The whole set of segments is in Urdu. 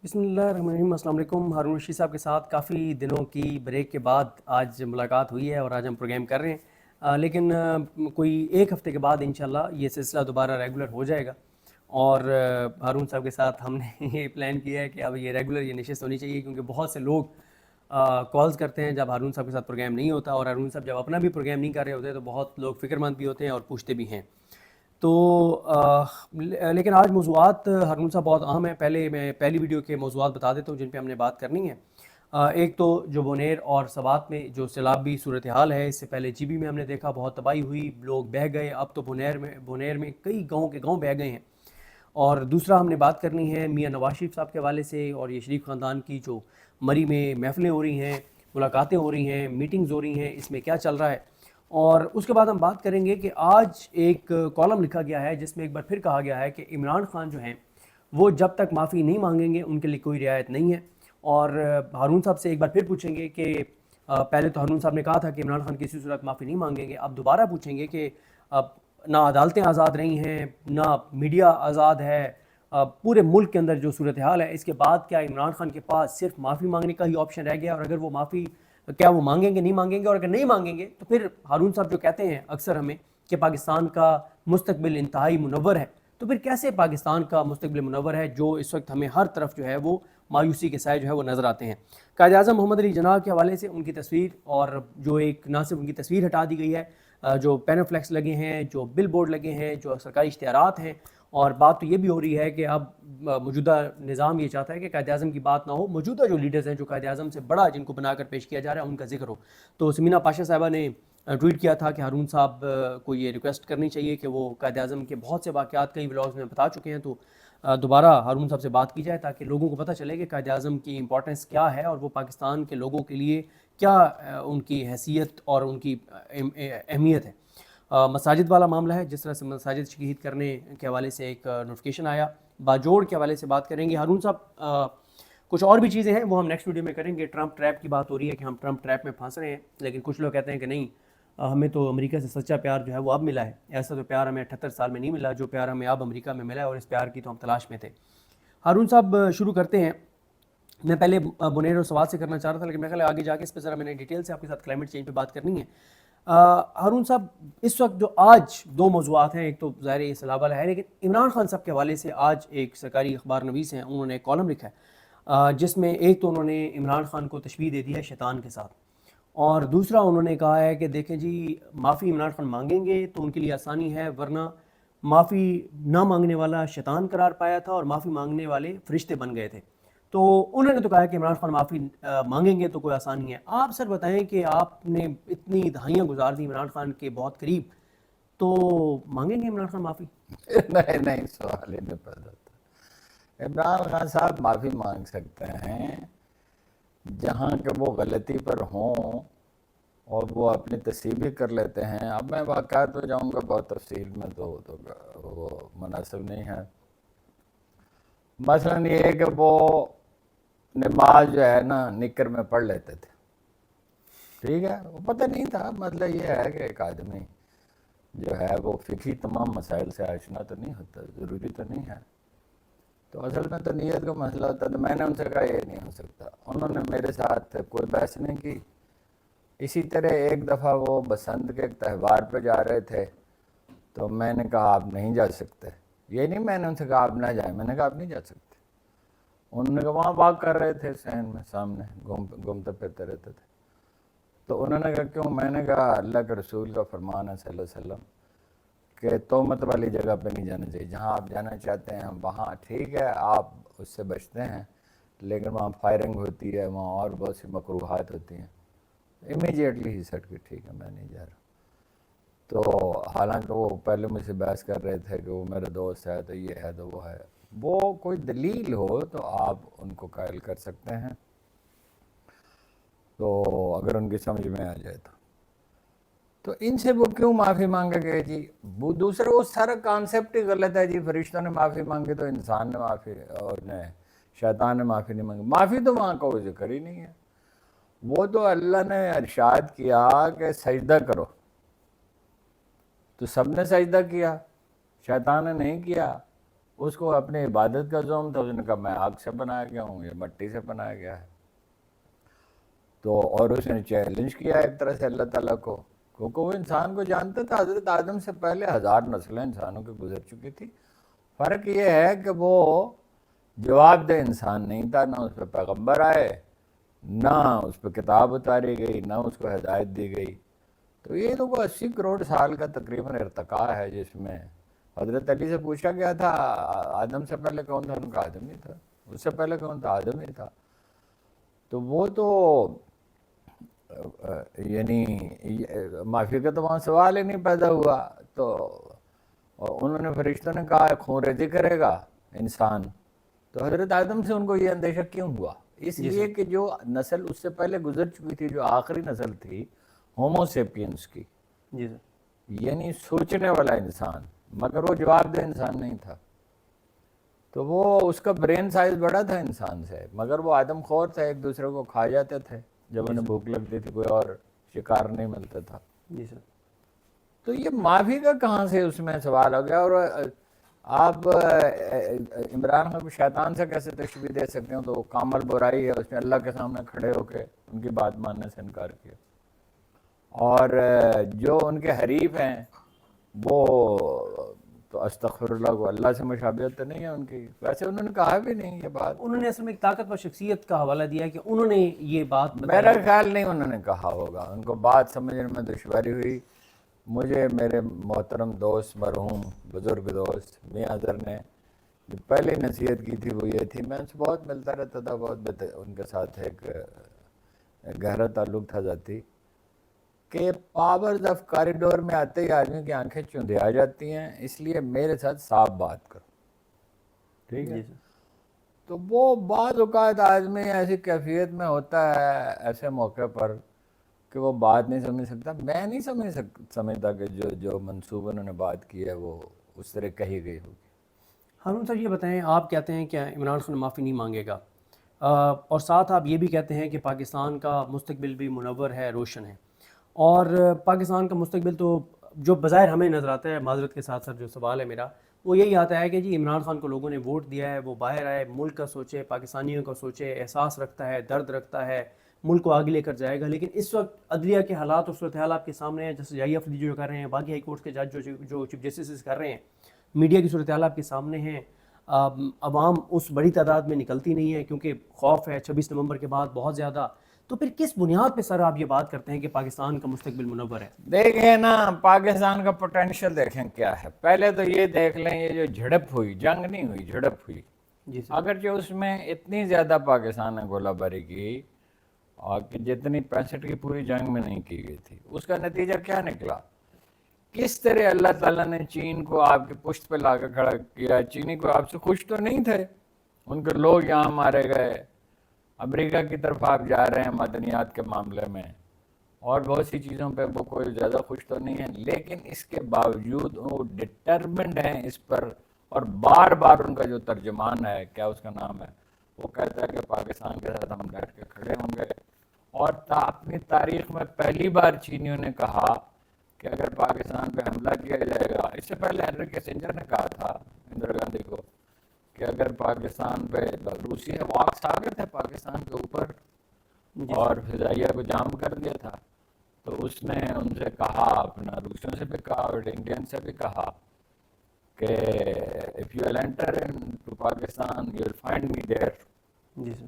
بسم اللہ الرحمن الرحیم۔ السلام علیکم۔ ہارون رشید صاحب کے ساتھ کافی دنوں کی بریک کے بعد آج ملاقات ہوئی ہے اور آج ہم پروگرام کر رہے ہیں، لیکن کوئی ایک ہفتے کے بعد انشاءاللہ یہ سلسلہ دوبارہ ریگولر ہو جائے گا، اور ہارون صاحب کے ساتھ ہم نے یہ پلان کیا ہے کہ اب یہ ریگولر یہ نشست ہونی چاہیے، کیونکہ بہت سے لوگ کالز کرتے ہیں جب ہارون صاحب کے ساتھ پروگرام نہیں ہوتا، اور ہارون صاحب جب اپنا بھی پروگرام نہیں کر رہے ہوتے تو بہت لوگ فکر مند بھی ہوتے ہیں اور پوچھتے بھی ہیں۔ تو لیکن آج موضوعات ہارون صاحب بہت اہم ہیں۔ پہلے میں پہلی ویڈیو کے موضوعات بتا دیتا ہوں جن پہ ہم نے بات کرنی ہے۔ ایک تو جو بونیر اور سوات میں جو سیلابی صورتحال ہے، اس سے پہلے جی بی میں ہم نے دیکھا بہت تباہی ہوئی، لوگ بہہ گئے، اب تو بونیر میں کئی گاؤں کے گاؤں بہہ گئے ہیں۔ اور دوسرا ہم نے بات کرنی ہے میاں نواز شریف صاحب کے حوالے سے، اور یہ شریف خاندان کی جو مری میں محفلیں ہو رہی ہیں، ملاقاتیں ہو رہی ہیں، میٹنگز ہو رہی ہیں، اس میں کیا چل رہا ہے۔ اور اس کے بعد ہم بات کریں گے کہ آج ایک کالم لکھا گیا ہے جس میں ایک بار پھر کہا گیا ہے کہ عمران خان جو ہیں وہ جب تک معافی نہیں مانگیں گے ان کے لیے کوئی رعایت نہیں ہے۔ اور ہارون صاحب سے ایک بار پھر پوچھیں گے کہ پہلے تو ہارون صاحب نے کہا تھا کہ عمران خان کسی صورت معافی نہیں مانگیں گے، اب دوبارہ پوچھیں گے کہ نہ عدالتیں آزاد رہی ہیں، نہ میڈیا آزاد ہے، پورے ملک کے اندر جو صورتحال ہے، اس کے بعد کیا عمران خان کے پاس صرف معافی مانگنے کا ہی آپشن رہ گیا، اور اگر وہ معافی کیا وہ مانگیں گے نہیں مانگیں گے، اور اگر نہیں مانگیں گے تو پھر ہارون صاحب جو کہتے ہیں اکثر ہمیں کہ پاکستان کا مستقبل انتہائی منور ہے، تو پھر کیسے پاکستان کا مستقبل منور ہے جو اس وقت ہمیں ہر طرف جو ہے وہ مایوسی کے سائے جو ہے وہ نظر آتے ہیں۔ قائد اعظم محمد علی جناح کے حوالے سے ان کی تصویر، اور جو ایک نہ صرف ان کی تصویر ہٹا دی گئی ہے، جو پینو فلیکس لگے ہیں، جو بل بورڈ لگے ہیں، جو سرکاری اشتہارات ہیں، اور بات تو یہ بھی ہو رہی ہے کہ اب موجودہ نظام یہ چاہتا ہے کہ قائد اعظم کی بات نہ ہو، موجودہ جو لیڈرز ہیں جو قائد اعظم سے بڑا جن کو بنا کر پیش کیا جا رہا ہے ان کا ذکر ہو۔ تو سمینہ پاشا صاحبہ نے ٹویٹ کیا تھا کہ ہارون صاحب کو یہ ریکویسٹ کرنی چاہیے کہ وہ قائد اعظم کے بہت سے واقعات کئی ولاگز میں بتا چکے ہیں، تو دوبارہ ہارون صاحب سے بات کی جائے تاکہ لوگوں کو پتہ چلے کہ قائد اعظم کی امپورٹنس کیا ہے اور وہ پاکستان کے لوگوں کے لیے کیا ان کی حیثیت اور ان کی اہمیت ہے۔ مساجد والا معاملہ ہے، جس طرح سے مساجد شہید کرنے کے حوالے سے ایک نوٹیفیکیشن آیا، باجوڑ کے حوالے سے بات کریں گے ہارون صاحب۔ کچھ اور بھی چیزیں ہیں وہ ہم نیکسٹ ویڈیو میں کریں گے۔ ٹرمپ ٹریپ کی بات ہو رہی ہے کہ ہم ٹرمپ ٹریپ میں پھنس رہے ہیں، لیکن کچھ لوگ کہتے ہیں کہ نہیں، ہمیں تو امریکہ سے سچا پیار جو ہے وہ اب ملا ہے، ایسا تو پیار ہمیں 78 سال میں نہیں ملا جو پیار ہمیں اب امریکہ میں ملا ہے، اور اس پیار کی تو ہم تلاش میں تھے۔ ہارون صاحب شروع کرتے ہیں۔ میں پہلے بنیر اور سوات سے کرنا چاہ رہا تھا، لیکن میرے خیال ہے آگے جا کے اس پہ ذرا میں نے ڈیٹیل سے آپ کے ساتھ کلائمیٹ چینج پہ بات کرنی ہے۔ ہارون صاحب اس وقت جو آج دو موضوعات ہیں، ایک تو ظاہر یہ سیلاب والا ہے، لیکن عمران خان صاحب کے حوالے سے آج ایک سرکاری اخبار نویس ہیں، انہوں نے ایک کالم لکھا ہے جس میں ایک تو انہوں نے عمران خان کو تشبیہ دے دی ہے شیطان کے ساتھ، اور دوسرا انہوں نے کہا ہے کہ دیکھیں جی، معافی عمران خان مانگیں گے تو ان کے لیے آسانی ہے، ورنہ معافی نہ مانگنے والا شیطان قرار پایا تھا اور معافی مانگنے والے فرشتے بن گئے تھے۔ تو انہوں نے تو کہا کہ عمران خان معافی مانگیں گے تو کوئی آسانی ہے۔ آپ سر بتائیں کہ آپ نے اتنی دہائیاں گزار دی عمران خان کے بہت قریب، تو مانگیں گے عمران خان معافی؟ نہیں، سوال ہی نہیں پیدا ہوتا۔ عمران خان صاحب معافی مانگ سکتے ہیں جہاں کہ وہ غلطی پر ہوں اور وہ اپنی تصحیح کر لیتے ہیں۔ اب میں واقعات ہو جاؤں گا بہت تفصیل میں، تو وہ مناسب نہیں ہے۔ مثلا یہ ہے کہ وہ نماز جو ہے نا نکر میں پڑھ لیتے تھے، ٹھیک ہے، وہ پتہ نہیں تھا۔ مطلب یہ ہے کہ ایک آدمی جو ہے وہ فقہی تمام مسائل سے آشنا تو نہیں ہوتا، ضروری تو نہیں ہے، تو اصل میں تو نیت کا مسئلہ ہوتا ہے۔ تو میں نے ان سے کہا یہ نہیں ہو سکتا، انہوں نے میرے ساتھ کوئی بحث نہیں کی۔ اسی طرح ایک دفعہ وہ بسنت کے ایک تہوار پہ جا رہے تھے، تو میں نے کہا آپ نہیں جا سکتے۔ یہ نہیں میں نے ان سے کہا آپ نہ جائیں، میں نے کہا آپ نہیں جا سکتے۔ انہوں نے کہا وہاں واک کر رہے تھے سین میں، سامنے گھومتے پھرتے رہتے تھے۔ تو انہوں نے کہا کیوں؟ میں نے کہا اللہ کے رسول کا فرمان ہے صلی اللہ علیہ وسلم کہ تہمت والی جگہ پہ نہیں جانا چاہیے، جہاں آپ جانا چاہتے ہیں وہاں ٹھیک ہے آپ اس سے بچتے ہیں، لیکن وہاں فائرنگ ہوتی ہے، وہاں اور بہت سی مکروہات ہوتی ہیں۔ امیجیٹلی ہی سٹ کے ٹھیک ہے میں نہیں جا رہا۔ تو حالانکہ وہ پہلے مجھ سے بحث کر رہے تھے کہ وہ میرا دوست ہے تو یہ ہے تو وہ ہے، وہ کوئی دلیل ہو تو آپ ان کو قائل کر سکتے ہیں، تو اگر ان کی سمجھ میں آ جائے تو ان سے وہ کیوں معافی مانگے گئے جی؟ وہ دوسرا وہ سارا کانسیپٹ ہی غلط ہے جی، فرشتوں نے معافی مانگی تو انسان نے معافی، اور نے شیطان نے معافی نہیں مانگی۔ معافی تو وہاں کوئی ذکر ہی نہیں ہے۔ وہ تو اللہ نے ارشاد کیا کہ سجدہ کرو، تو سب نے سجدہ کیا، شیطان نے نہیں کیا۔ اس کو اپنی عبادت کا ذوم تھا، اس نے کہا میں آگ سے بنایا گیا ہوں، یہ مٹی سے بنایا گیا ہے. تو اور اس نے چیلنج کیا ایک طرح سے اللہ تعالیٰ کو، کیونکہ وہ انسان کو جانتا تھا. حضرت آدم سے پہلے 1000 نسلیں انسانوں کی گزر چکی تھی. فرق یہ ہے کہ وہ جواب دہ انسان نہیں تھا، نہ اس پہ پیغمبر آئے، نہ اس پہ کتاب اتاری گئی، نہ اس کو ہدایت دی گئی. تو یہ تو وہ 80 کروڑ سال کا تقریباً ارتقاء ہے جس میں حضرت علی سے پوچھا گیا تھا آدم سے پہلے کون تھا، ان کا آدم ہی تھا. اس سے پہلے کون تھا، آدم ہی تھا. تو وہ تو یعنی معافی کا تو وہاں سوال ہی نہیں پیدا ہوا. تو انہوں نے فرشتوں نے کہا خون ریزی کرے گا انسان. تو حضرت آدم سے ان کو یہ اندیشہ کیوں ہوا؟ اس لیے کہ جو نسل اس سے پہلے گزر چکی تھی، جو آخری نسل تھی ہومو سیپینس کی، جی سر، یعنی سوچنے والا انسان، مگر وہ جواب دہ انسان نہیں تھا. تو وہ اس کا برین سائز بڑا تھا انسان سے، مگر وہ آدم خور تھے، ایک دوسرے کو کھا جاتے تھے جب انہیں بھوک لگتی تھی، کوئی اور شکار نہیں ملتا تھا. جی سر. تو یہ معافی کا کہاں سے اس میں سوال ہو گیا؟ اور آپ عمران خان کو شیطان سے کیسے تشبیہ دے سکتے ہو؟ تو وہ کامل برائی ہے، اس نے اللہ کے سامنے کھڑے ہو کے ان کی بات ماننے سے انکار کیا. اور جو ان کے حریف ہیں وہ تو استغفر اللہ، کو اللہ سے مشابہت تو نہیں ہے ان کی. ویسے انہوں نے کہا بھی نہیں یہ بات. انہوں نے اصل میں ایک طاقتور شخصیت کا حوالہ دیا کہ انہوں نے یہ بات میرا خیال نہیں انہوں نے کہا ہوگا، ان کو بات سمجھنے میں دشواری ہوئی. مجھے میرے محترم دوست، مرحوم بزرگ دوست میاں اظہر نے جو پہلے نصیحت کی تھی وہ یہ تھی، میں ان سے بہت ملتا رہتا تھا، بہت ان کے ساتھ ایک گہرا تعلق تھا ذاتی، کہ پاورز آف کاریڈور میں آتے ہی آدمی کی آنکھیں چوندے آ جاتی ہیں، اس لیے میرے ساتھ صاف بات کرو. ٹھیک ہے؟ تو وہ بعض اوقات آدمی ایسی کیفیت میں ہوتا ہے ایسے موقع پر کہ وہ بات نہیں سمجھ سکتا. میں نہیں سمجھتا کہ جو منصوبہ انہوں نے بات کی ہے وہ اس طرح کہی گئی ہوگی. ہارون صاحب یہ بتائیں، آپ کہتے ہیں کہ عمران خان معافی نہیں مانگے گا، اور ساتھ آپ یہ بھی کہتے ہیں کہ پاکستان کا مستقبل بھی منور ہے، روشن ہے، اور پاکستان کا مستقبل تو جو بظاہر ہمیں نظر آتا ہے، معذرت کے ساتھ سر جو سوال ہے میرا وہ یہی آتا ہے کہ جی عمران خان کو لوگوں نے ووٹ دیا ہے، وہ باہر آئے، ملک کا سوچے، پاکستانیوں کا سوچے، احساس رکھتا ہے، درد رکھتا ہے، ملک کو آگے لے کر جائے گا. لیکن اس وقت عدلیہ کے حالات اور صورتحال آپ کے سامنے ہیں، جیسے جائی افریدی جو کر رہے ہیں، باقی ہائی کورٹ کے جج جو چیف جسٹس کر رہے ہیں، میڈیا کی صورتحال آپ کے سامنے ہیں. عوام اس بڑی تعداد میں نکلتی نہیں ہے کیونکہ خوف ہے 26 نومبر کے بعد بہت زیادہ. تو پھر کس بنیاد پہ سر آپ یہ بات کرتے ہیں کہ پاکستان کا مستقبل منور ہے؟ دیکھیں نا، پاکستان کا پوٹینشیل دیکھیں کیا ہے. پہلے تو یہ دیکھ لیں، یہ جو جھڑپ ہوئی، جنگ نہیں ہوئی، جھڑپ ہوئی، جی سر. اگرچہ اس میں اتنی زیادہ پاکستان نے گولہ باری کی اور کہ جتنی 65 کی پوری جنگ میں نہیں کی گئی تھی. اس کا نتیجہ کیا نکلا؟ کس طرح اللہ تعالیٰ نے چین کو آپ کی پشت پہ لا کے کھڑا کیا. چینی کو آپ سے خوش تو نہیں تھے، ان کے لوگ یہاں مارے گئے. امریکہ کی طرف آپ جا رہے ہیں معدنیات کے معاملے میں اور بہت سی چیزوں پہ وہ کوئی زیادہ خوش تو نہیں ہے، لیکن اس کے باوجود وہ ڈٹرمنڈ ہیں اس پر. اور بار بار ان کا جو ترجمان ہے، کیا اس کا نام ہے، وہ کہتا ہے کہ پاکستان کے ساتھ ہم بیٹھ کے کھڑے ہوں گے. اور اپنی تاریخ میں پہلی بار چینیوں نے کہا کہ اگر پاکستان پہ حملہ کیا جائے گا، اس سے پہلے ہنری کیسنجر نے کہا تھا اندرا گاندھی کو کہ اگر پاکستان پہ روسی نے واکس آ گئے تھے پاکستان کے اوپر اور فضائیہ کو جام کر دیا تھا، تو اس نے ان سے کہا، اپنا روسیوں سے بھی کہا اور انڈین سے بھی کہا کہ if you will enter into Pakistan you will find me there. جی سر.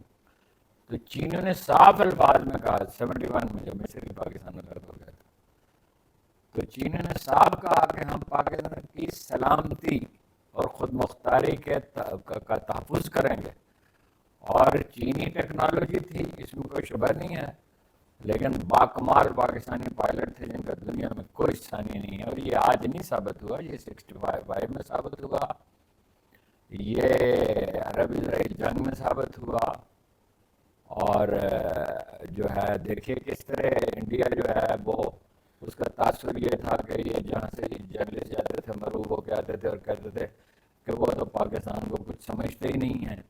تو چینیوں نے صاف الفاظ میں کہا 71 میں جب مصر کی پاکستان میں غرق ہو گیا تھا، تو چینیوں نے صاف کہا کہ ہم پاکستان کی سلامتی اور خود مختاری کا تحفظ کریں گے. اور چینی ٹیکنالوجی تھی، اس میں کوئی شبہ نہیں ہے، لیکن باکمال پاکستانی پائلٹ تھے جن کا دنیا میں کوئی ثانی نہیں ہے. اور یہ آج نہیں ثابت ہوا، یہ 65 میں ثابت ہوا، یہ عرب اسرائیل جنگ میں ثابت ہوا. اور جو ہے دیکھیے کس طرح انڈیا جو ہے وہ اس کا تاثر یہ تھا کہ یہ جہاں سے جرنلسٹ جاتے تھے مروب ہو کے آتے تھے اور کہتے تھے کہ وہ تو پاکستان کو کچھ سمجھتے ہی نہیں ہیں.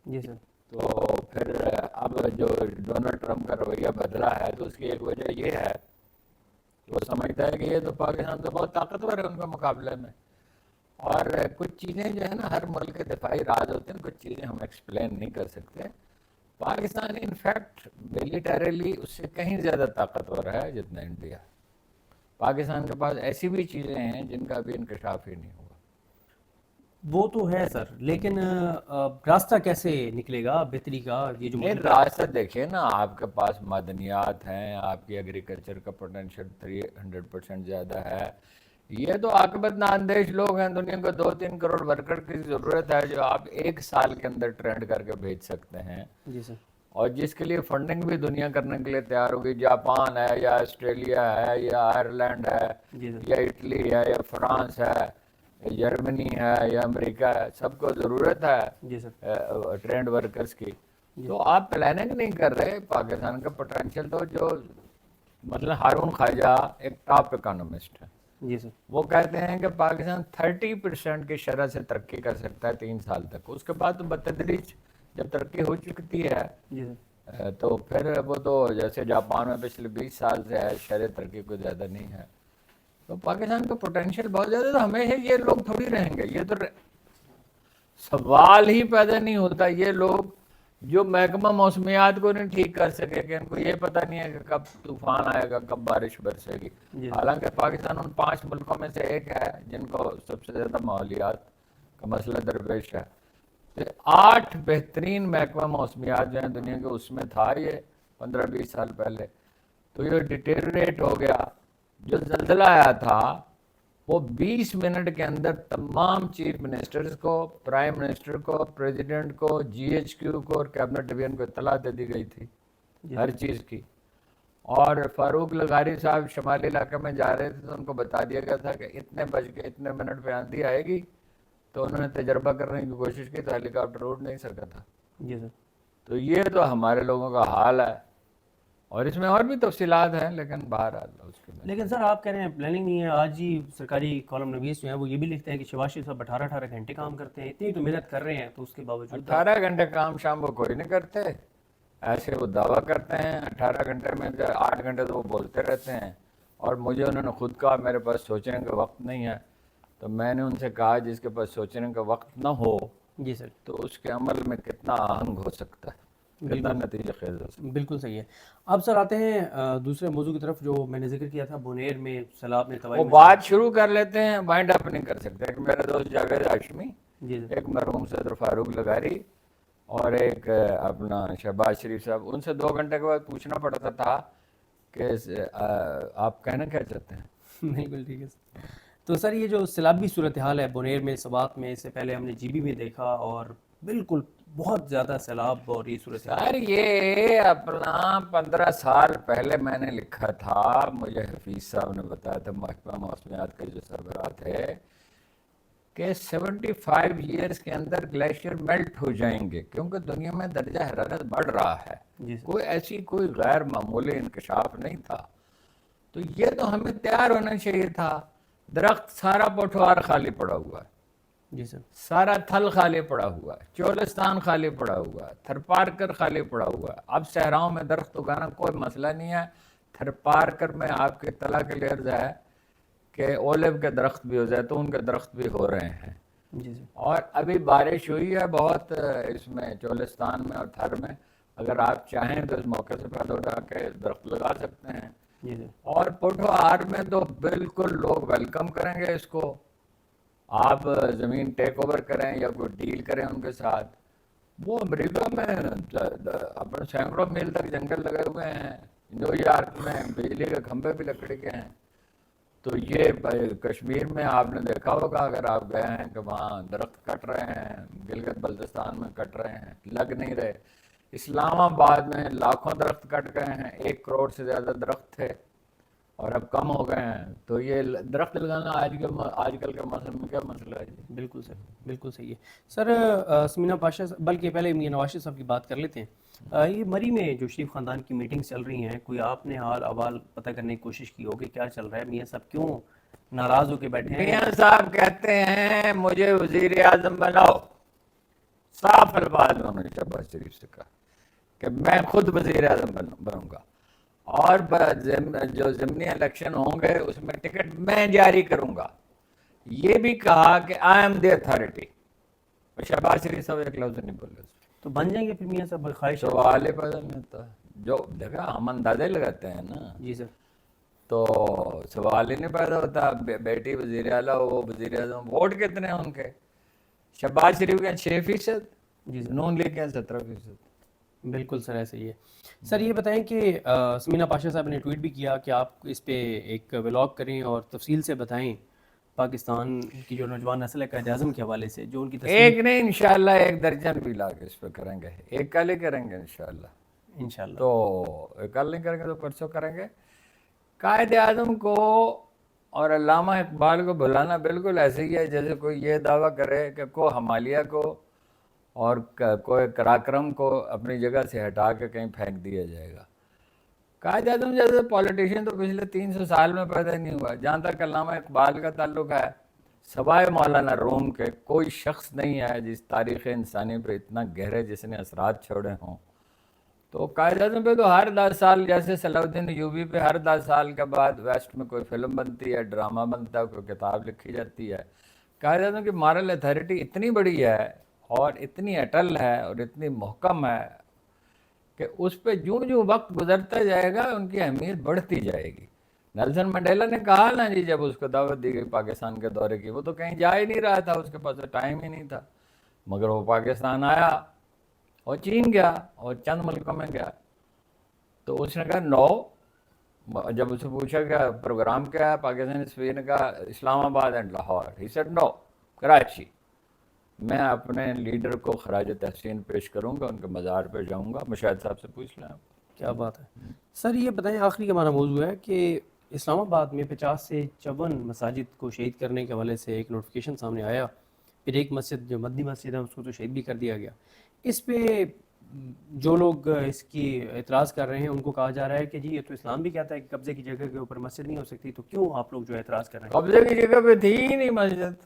جی سر. تو پھر اب جو ڈونلڈ ٹرمپ کا رویہ بدلا ہے تو اس کی ایک وجہ یہ ہے کہ وہ سمجھتا ہے کہ یہ تو پاکستان تو بہت طاقتور ہے ان کے مقابلے میں. اور کچھ چیزیں جو ہے نا ہر ملک کے دفاعی راز ہوتے ہیں, کچھ چیزیں ہم ایکسپلین نہیں کر سکتے. پاکستان انفیکٹ ملیٹریلی اس سے کہیں زیادہ طاقتور ہے جتنا انڈیا. پاکستان کے پاس ایسی بھی چیزیں ہیں جن کا ابھی انکشاف ہی نہیں ہوا. وہ تو ہے سر, لیکن راستہ کیسے نکلے گا بہتری کا؟ یہ جو نہیں, راستہ دیکھیے نا, آپ کے پاس معدنیات ہیں, آپ کی ایگریکلچر کا پوٹینشیل 300% زیادہ ہے. یہ تو عاقبت نااندیش لوگ ہیں, دنیا کو 2-3 کروڑ ورکر کی ضرورت ہے جو آپ ایک سال کے اندر ٹرینڈ کر کے بھیج سکتے ہیں. جی سر. اور جس کے لیے فنڈنگ بھی دنیا کرنے کے لیے تیار ہوگی, جاپان ہے یا آسٹریلیا ہے یا آئرلینڈ ہے جی سر. یا اٹلی ہے یا فرانس ہے, جرمنی ہے یا امریکہ ہے, سب کو ضرورت ہے جی سر. ٹرینڈ ورکرز کی. تو آپ پلاننگ نہیں کر رہے. پاکستان کا پوٹینشیل تو جو مطلب ہارون خواجہ ایک ٹاپ اکانومسٹ ہے, جی سر. وہ کہتے ہیں کہ پاکستان 30% کی شرح سے ترقی کر سکتا ہے 3 سال تک. اس کے بعد تو بتدریج جب ترقی ہو چکتی ہے جی سر. تو پھر وہ تو جیسے جاپان میں پچھلے 20 سال سے ہے, شرح ترقی کوئی زیادہ نہیں ہے. تو پاکستان کا پوٹینشیل بہت زیادہ, تو ہمیشہ یہ لوگ تھوڑی رہیں گے. یہ تو سوال ہی پیدا نہیں ہوتا. یہ لوگ جو محکمہ موسمیات کو نہیں ٹھیک کر سکے, کہ ان کو یہ پتہ نہیں ہے کہ کب طوفان آئے گا, کب بارش برسے گی. حالانکہ پاکستان ان 5 ملکوں میں سے ایک ہے جن کو سب سے زیادہ ماحولیات کا مسئلہ درپیش ہے. 8 بہترین محکمہ موسمیات جو ہیں دنیا کے, اس میں تھا یہ 15-20 سال پہلے. تو یہ ڈیٹیریٹ ہو گیا. جو زلزلہ آیا تھا وہ 20 منٹ کے اندر تمام چیف منسٹرز کو, پرائم منسٹر کو, پریزیڈنٹ کو, جی ایچ کیو کو اور کیبنٹ ڈویژن کو اطلاع دے دی گئی تھی ہر چیز کی. اور فاروق لغاری صاحب شمالی علاقے میں جا رہے تھے تو ان کو بتا دیا گیا تھا کہ اتنے بج کے اتنے منٹ پہ آندھی آئے گی. تو انہوں نے تجربہ کرنے کی کوشش کی تو ہیلی کاپٹر اڑ نہیں سکا تھا. جی سر. تو یہ تو ہمارے لوگوں کا حال ہے, اور اس میں اور بھی تفصیلات ہیں, لیکن بہرحال اس کی. لیکن سر آپ کہہ رہے ہیں پلاننگ نہیں ہے. آج ہی سرکاری کالم نویس جو ہیں وہ یہ بھی لکھتے ہیں کہ شہباز شریف صاحب 18 گھنٹے کام کرتے ہیں. اتنی تو محنت کر رہے ہیں تو اس کے باوجود 18 گھنٹے کام شام کو کوئی نہیں کرتے. ایسے وہ دعویٰ کرتے ہیں 18 گھنٹے میں 8 گھنٹے تو وہ بولتے رہتے ہیں. اور مجھے انہوں نے خود کہا میرے پاس سوچنے کا وقت نہیں ہے. تو میں نے ان سے کہا جس کے پاس سوچنے کا وقت نہ ہو جی سر تو اس کے عمل میں کتنا آہنگ ہو سکتا ہے, کتنا نتیجہ خیز ہو سکتا ہے. بالکل صحیح ہے. اب سر آتے ہیں دوسرے موضوع کی طرف جو میں نے ذکر کیا تھا, بونیر میں سیلاب نے تباہی. وہ بات شروع کر لیتے ہیں, وائنڈ اپ نہیں کر سکتے. ایک میرا دوست جاوید ہاشمی, جی سر. ایک مرحوم صدر فاروق لغاری, اور ایک اپنا شہباز شریف صاحب. ان سے 2 گھنٹے کے بعد پوچھنا پڑتا تھا کہ آپ کہنا کیا چاہتے ہیں. بالکل ٹھیک ہے سر. تو سر یہ جو سیلابی صورتحال ہے بونیر میں, سوات میں, اس سے پہلے ہم نے جی بی میں دیکھا, اور بالکل بہت زیادہ سیلاب اور یہ صورتحال. سر یہ اپنا 15 سال پہلے میں نے لکھا تھا, مجھے حفیظ صاحب نے بتایا تھا محکمہ موسمیات کے جو سربراہ تھے, کہ 75 ایئرز کے اندر گلیشیئر میلٹ ہو جائیں گے, کیونکہ دنیا میں درجہ حرارت بڑھ رہا ہے. کوئی ایسی کوئی غیر معمولی انکشاف نہیں تھا. تو یہ تو ہمیں تیار ہونا چاہیے تھا. درخت سارا پٹوار خالی پڑا ہوا ہے, جی سر. سارا تھل خالی پڑا ہوا ہے, چولستان خالی پڑا ہوا ہے, تھرپارکر خالی پڑا ہوا ہے. اب صحراؤں میں درخت اگانا کوئی مسئلہ نہیں ہے. تھرپارکر میں آپ کے اطلاع کے لیے عرض ہے کہ اولیو کے درخت بھی ہو, زیتون کے درخت بھی ہو رہے ہیں. جی سر. اور ابھی بارش ہوئی ہے بہت اس میں چولستان میں اور تھر میں. اگر آپ چاہیں تو اس موقع سے فائدہ اٹھا کے درخت لگا سکتے ہیں. جی سر. اور پٹوار میں تو بالکل لوگ ویلکم کریں گے اس کو. آپ زمین ٹیک اوور کریں یا کوئی ڈیل کریں ان کے ساتھ. وہ امریکہ میں اپنے سینکڑوں میل تک جنگل لگے ہوئے ہیں, نیو یارک میں بجلی کے کھمبے بھی لکڑی کے ہیں. تو یہ کشمیر میں آپ نے دیکھا ہوگا اگر آپ گئے ہیں کہ وہاں درخت کٹ رہے ہیں, گلگت بلتستان میں کٹ رہے ہیں, لگ نہیں رہے. اسلام آباد میں لاکھوں درخت کٹ گئے ہیں, 1 کروڑ سے زیادہ درخت تھے اور اب کم ہو گئے ہیں. تو یہ درخت لگانا آج کل کے موسم میں کیا مسئلہ ہے. بالکل سر, بالکل صحیح ہے. سر سمینا پاشا, بلکہ پہلے میاں نواز شریف صاحب کی بات کر لیتے ہیں. یہ مری میں جو شریف خاندان کی میٹنگ چل رہی ہیں, کوئی آپ نے حال احوال پتہ کرنے کی کوشش کی ہو کہ کیا چل رہا ہے؟ میاں صاحب کیوں ناراض ہو کے بیٹھے ہیں؟ میاں صاحب کہتے ہیں مجھے وزیر اعظم بناؤ. صاف الفاظ میں انہوں نے شہباز شریف سے کہا کہ میں خود وزیر اعظم بنوں گا, اور جو ضمنی الیکشن ہوں گے اس میں ٹکٹ میں جاری کروں گا. یہ بھی کہا کہ I am the authority. Shahbaz Sharif صاحب ایک لفظ نہیں بولے. تو بن جائیں گے پھر میاں صاحب خواہش ہے. سوال ہی پیدا نہیں ہوتا. جو دیکھا ہم اندازے لگاتے ہیں نا, جی سر. تو سوال ہی نہیں پیدا ہوتا. بیٹی وزیر اعلیٰ وہ وزیر اعظم, ووٹ کتنے ہیں ان کے؟ شہباز شریف کے 6%, جی سر. نون لیگ کے 17%. بالکل سر ایسے ہی ہے. سر یہ بتائیں کہ سمینہ پاشا صاحب نے ٹویٹ بھی کیا کہ آپ اس پہ ایک ولاگ کریں اور تفصیل سے بتائیں پاکستان کی جو نوجوان نسل ہے قائد اعظم کے حوالے سے, جو ان کی تصویر. ایک نہیں انشاءاللہ 1 درجن بھی لا کے اس پہ کریں گے. ایک کل ہی کریں گے انشاءاللہ. انشاءاللہ. تو کل نہیں کریں گے تو پرسوں کریں گے. قائد اعظم کو اور علامہ اقبال کو بلانا بالکل ایسے ہی ہے جیسے کوئی یہ دعویٰ کرے کہ کو ہمالیہ کو اور کوئی کراکرم کو اپنی جگہ سے ہٹا کے کہیں پھینک دیا جائے گا. قائد اعظم جیسے پولیٹیشین تو پچھلے 300 سال میں پیدا ہی نہیں ہوا. جہاں تک علامہ اقبال کا تعلق ہے, سوائے مولانا روم کے کوئی شخص نہیں ہے جس تاریخ انسانی پہ اتنا گہرے جس نے اثرات چھوڑے ہوں. تو قائد اعظم پہ تو ہر 10 سال, جیسے صلاح الدین ایوبی پہ ہر 10 سال کے بعد ویسٹ میں کوئی فلم بنتی ہے, ڈرامہ بنتا ہے, کوئی کتاب لکھی جاتی ہے. قائد اعظم کی مارل اتھارٹی اتنی بڑی ہے اور اتنی اٹل ہے اور اتنی محکم ہے کہ اس پہ جوں وقت گزرتا جائے گا ان کی اہمیت بڑھتی جائے گی. نیلسن منڈیلا نے کہا نا جی, جب اس کو دعوت دی گئی پاکستان کے دورے کی, وہ تو کہیں جا ہی نہیں رہا تھا, اس کے پاس ٹائم ہی نہیں تھا, مگر وہ پاکستان آیا اور چین گیا اور چند ملکوں میں گیا. تو اس نے کہا نو. جب اسے پوچھا گیا پروگرام کیا ہے, پاکستانی سفیر نے کہا اسلام آباد and Lahore. He said no, Karachi. میں اپنے لیڈر کو خراج تحسین پیش کروں گا, ان کے مزار پہ جاؤں گا. مشاہد صاحب سے پوچھ لیں. کیا بات ہے. سر یہ بتائیں, آخری ہمارا موضوع ہے کہ اسلام آباد میں 50 سے 54 مساجد کو شہید کرنے کے حوالے سے ایک نوٹیفیکیشن سامنے آیا. پھر ایک مسجد جو مدنی مسجد ہے اس کو تو شہید بھی کر دیا گیا. اس پہ جو لوگ اس کی اعتراض کر رہے ہیں ان کو کہا جا رہا ہے کہ جی یہ تو اسلام بھی کہتا ہے کہ قبضے کی جگہ کے اوپر مسجد نہیں ہو سکتی, تو کیوں آپ لوگ جو ہے اعتراض کر رہے ہیں؟ قبضے کی جگہ پہ تھی ہی نہیں مسجد.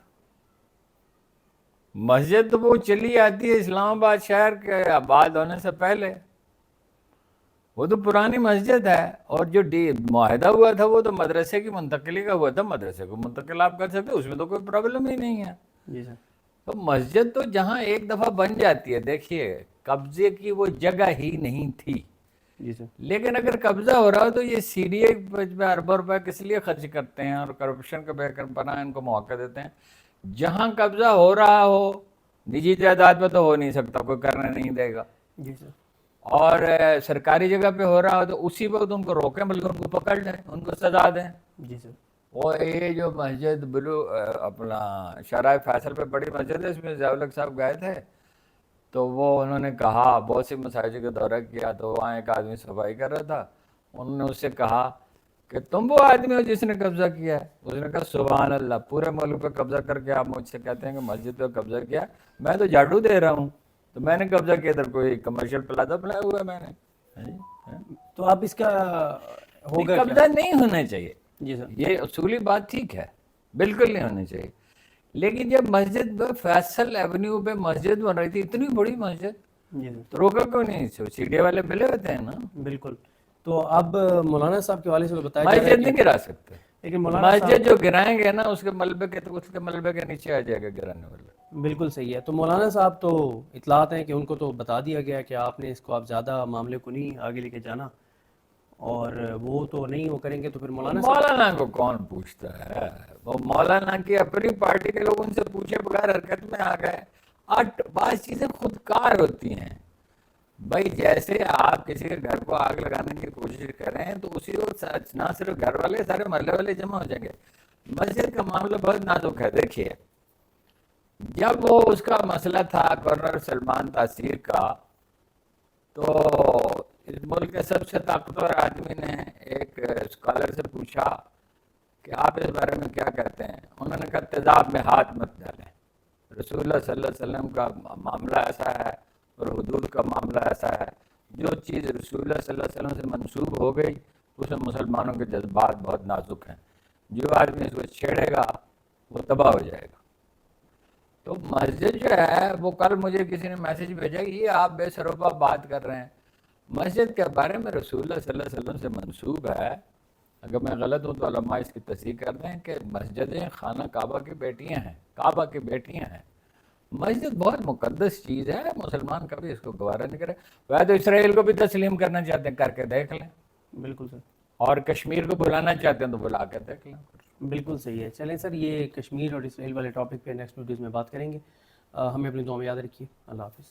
مسجد تو وہ چلی آتی ہے اسلام آباد شہر کے آباد ہونے سے پہلے. وہ تو پرانی مسجد ہے, اور جو معاہدہ ہوا تھا وہ تو مدرسے کی منتقلی کا ہوا تھا. مدرسے کو منتقل آپ کر سکتے, اس میں تو کوئی پرابلم ہی نہیں ہے. جی سر. تو مسجد تو جہاں ایک دفعہ بن جاتی ہے, دیکھیے قبضے کی وہ جگہ ہی نہیں تھی. جی سر. لیکن اگر قبضہ ہو رہا ہو تو یہ سی ڈی اے پہ اربوں روپے کس لیے خرچ کرتے ہیں, اور کرپشن کے بے پناہ ان کو موقع دیتے ہیں. جہاں قبضہ ہو رہا ہو نجی جائیداد پہ تو ہو نہیں سکتا, کوئی کرنے نہیں دے گا. جی سر. اور سرکاری جگہ پہ ہو رہا ہو تو اسی وقت ان کو روکیں, بلکہ ان کو پکڑ لیں, ان کو سزا دیں. جی سر. وہ یہ جو مسجد اپنا شارع فیصل پہ بڑی مسجد ہے, اس میں ضیاء الحق صاحب گئے تھے, تو وہ انہوں نے کہا, بہت سی مساجد کا دورہ کیا, تو وہاں ایک آدمی صفائی کر رہا تھا. انہوں نے اس سے کہا کہ تم وہ آدمی ہو جس نے قبضہ کیا ہے. اس نے کہا سبحان اللہ, پورے ملک پہ قبضہ کر کے آپ مجھ سے کہتے ہیں کہ مسجد پہ قبضہ کیا. میں تو جھاڑو دے رہا ہوں, تو میں نے قبضہ کیا, ادھر کوئی کمرشل پلازا بنایا ہوا ہے میں نے. تو آپ اس کا ہوگا قبضہ نہیں ہونا چاہیے. جی سر. یہ اصولی بات ٹھیک ہے, بالکل نہیں ہونا چاہیے. لیکن جب مسجد فیصل ایونیو پہ مسجد بن رہی تھی, اتنی بڑی مسجد, جی سر. تو روکا کیوں نہیں؟ سی ڈی اے والے ملے ہوتے ہیں نا. بالکل. تو اب مولانا صاحب کے حوالے سے تو بتایا جا رہا ہے مسجد نہیں گرا سکتے, لیکن مولانا مسجد جو گرائیں گے نا اس کے ملبے کے نیچے آ جائے گا گرانے والا. بالکل صحیح ہے. تو مولانا صاحب تو اطلاعات ہیں کہ ان کو تو بتا دیا گیا کہ آپ نے اس کو آپ زیادہ معاملے کو نہیں آگے لے کے جانا, اور وہ تو نہیں وہ کریں گے. تو پھر مولانا کو کون پوچھتا ہے؟ وہ مولانا کی اپنی پارٹی کے لوگ ان سے پوچھے بغیر حرکت میں آ گئے. اور بعض چیزیں خودکار ہوتی ہیں بھائی. جیسے آپ کسی کے گھر کو آگ لگانے کی کوشش کریں تو اسی وقت نہ صرف گھر والے, سارے محلے والے جمع ہو جائیں گے. مسجد کا معاملہ بہت نازک ہے. دیکھیے جب وہ اس کا مسئلہ تھا گورنر سلمان تاثیر کا, تو اس ملک کے سب سے طاقتور آدمی نے ایک اسکالر سے پوچھا کہ آپ اس بارے میں کیا کہتے ہیں. انہوں نے کہا تیزاب میں ہاتھ مت ڈالیں. رسول اللہ صلی اللہ علیہ وسلم کا معاملہ ایسا ہے اور حدود کا معاملہ ایسا ہے, جو چیز رسول اللہ صلی اللہ علیہ وسلم سے منسوب ہو گئی اس میں مسلمانوں کے جذبات بہت نازک ہیں. جو آدمی اس کو چھیڑے گا وہ تباہ ہو جائے گا. تو مسجد جو ہے وہ, کل مجھے کسی نے میسج بھیجا کہ یہ آپ بے سروپا بات کر رہے ہیں. مسجد کے بارے میں رسول اللہ صلی اللہ علیہ وسلم سے منسوب ہے اگر میں غلط ہوں تو علماء اس کی تصدیق کر دیں کہ مسجدیں خانہ کعبہ کی بیٹیاں ہیں، کعبہ کی بیٹیاں ہیں۔ مسجد بہت مقدس چیز ہے، مسلمان کبھی اس کو گوارا نہیں کرے۔ وہ تو اسرائیل کو بھی تسلیم کرنا چاہتے ہیں، کر کے دیکھ لیں، بالکل سر، اور کشمیر کو بلانا چاہتے ہیں تو بلا کے دیکھ لیں۔ بالکل صحیح ہے۔ چلیں سر، یہ کشمیر اور اسرائیل والے ٹاپک پہ نیکسٹ ویڈیوز میں بات کریں گے۔ ہمیں اپنی دعا میں یاد رکھیے۔ اللہ حافظ۔